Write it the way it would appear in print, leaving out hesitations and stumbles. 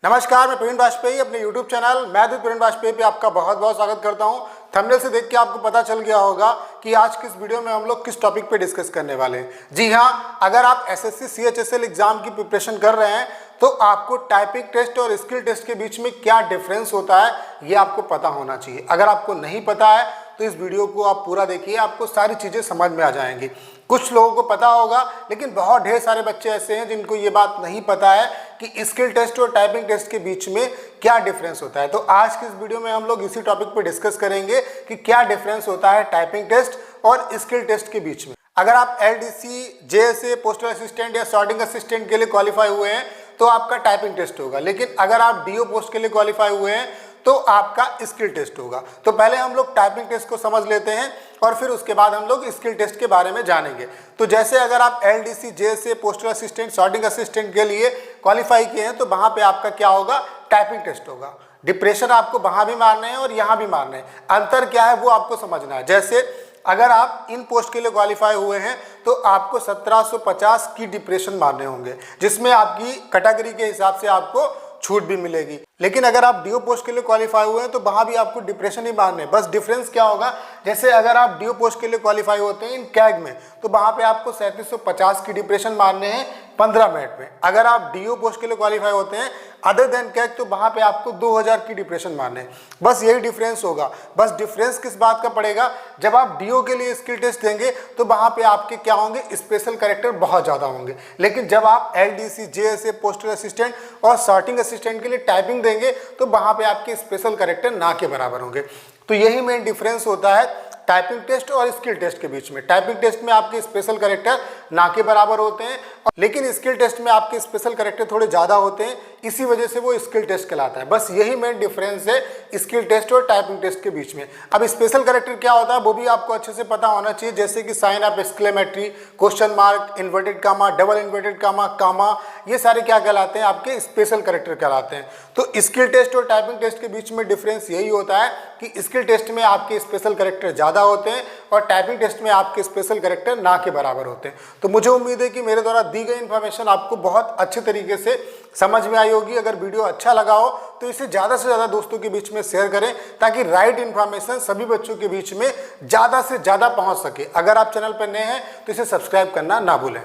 नमस्कार, मैं प्रवीण वाजपेयी अपने YouTube चैनल मैं प्रवीण वाजपेयी पे आपका बहुत बहुत स्वागत करता हूं। थंबनेल से देख के आपको पता चल गया होगा कि आज किस वीडियो में हम लोग किस टॉपिक पे डिस्कस करने वाले हैं। जी हाँ, अगर आप एसएससी CHSL एग्जाम की प्रिपरेशन कर रहे हैं तो आपको टाइपिंग टेस्ट और स्किल टेस्ट के बीच में क्या डिफरेंस होता है ये आपको पता होना चाहिए। अगर आपको नहीं पता है तो इस वीडियो को आप पूरा देखिए, आपको सारी चीज़ें समझ में आ जाएंगी। कुछ लोगों को पता होगा लेकिन बहुत ढेर सारे बच्चे ऐसे हैं जिनको ये बात नहीं पता है कि स्किल टेस्ट और टाइपिंग टेस्ट के बीच में क्या डिफरेंस होता है। तो आज की इस वीडियो में हम लोग इसी टॉपिक पर डिस्कस करेंगे कि क्या डिफरेंस होता है टाइपिंग टेस्ट और स्किल टेस्ट के बीच में। अगर आप LDC, JSA, पोस्टल असिस्टेंट या सॉर्टिंग असिस्टेंट के लिए क्वालिफाई हुए हैं तो आपका टाइपिंग टेस्ट होगा, लेकिन अगर आप DO पोस्ट के लिए क्वालिफाई हुए हैं तो आपका स्किल टेस्ट होगा। तो पहले हम लोग टाइपिंग टेस्ट को समझ लेते हैं और फिर उसके बाद हम लोग स्किल टेस्ट के बारे में जानेंगे। तो जैसे अगर आप LDC, JSA, postal assistant, sorting assistant के लिए क्वालिफाई किए हैं तो वहाँ पे आपका क्या होगा, टाइपिंग टेस्ट होगा। डिप्रेशन आपको वहाँ भी मारने हैं और यहाँ भी मारने हैं। अंतर क्या है वो आपको समझना है। जैसे अगर आप इन पोस्ट के लिए क्वालिफाई हुए हैं तो आपको 1750 की डिप्रेशन मारने होंगे, जिसमें आपकी कैटेगरी के हिसाब से आपको छूट भी मिलेगी। लेकिन अगर आप DO पोस्ट के लिए क्वालिफाई हुए हैं तो वहाँ भी आपको डिप्रेशन ही मारने हैं। बस डिफरेंस क्या होगा, जैसे अगर आप DO पोस्ट के लिए क्वालिफाई होते हैं इन कैग में तो वहाँ पे आपको 3750 की डिप्रेशन मारने हैं 15 मिनट में। अगर आप DO पोस्ट के लिए क्वालिफाई होते हैं अदर देन कैग तो वहाँ पे आपको 2000 की डिप्रेशन मारने हैं। बस यही डिफरेंस होगा। बस डिफरेंस किस बात का पड़ेगा, जब आप DO के लिए स्किल टेस्ट देंगे तो वहाँ पे आपके क्या होंगे, स्पेशल कैरेक्टर बहुत ज़्यादा होंगे। लेकिन जब आप LDC, JSA, पोस्टल असिस्टेंट और सॉर्टिंग असिस्टेंट के लिए टाइपिंग देंगे तो वहाँ पे आपके स्पेशल कैरेक्टर ना के बराबर होंगे। तो यही मेन डिफरेंस होता है टाइपिंग टेस्ट और स्किल टेस्ट के बीच में। टाइपिंग टेस्ट में आपके स्पेशल कैरेक्टर ना के बराबर होते हैं, लेकिन स्किल टेस्ट में आपके स्पेशल कैरेक्टर थोड़े ज़्यादा होते हैं, इसी वजह से वो स्किल टेस्ट कहलाता है। बस यही मेन डिफरेंस है स्किल टेस्ट और टाइपिंग टेस्ट के बीच में। अब स्पेशल कैरेक्टर क्या होता है वो भी आपको अच्छे से पता होना चाहिए, जैसे कि sign of exclamatory, question mark, inverted comma, double inverted comma, comma, ये सारे क्या कहलाते हैं, आपके स्पेशल कैरेक्टर कहलाते हैं। तो स्किल टेस्ट और टाइपिंग टेस्ट के बीच में डिफरेंस यही होता है कि स्किल टेस्ट में आपके स्पेशल कैरेक्टर ज़्यादा होते हैं और टाइपिंग टेस्ट में आपके स्पेशल कैरेक्टर ना के बराबर होते हैं। तो मुझे उम्मीद है कि मेरे द्वारा दी गई इन्फॉर्मेशन आपको बहुत अच्छे तरीके से समझ में आई होगी। अगर वीडियो अच्छा लगा हो तो इसे ज़्यादा से ज़्यादा दोस्तों के बीच में शेयर करें ताकि राइट इन्फॉर्मेशन सभी बच्चों के बीच में ज़्यादा से ज़्यादा पहुंच सके। अगर आप चैनल पर नए हैं तो इसे सब्सक्राइब करना ना भूलें।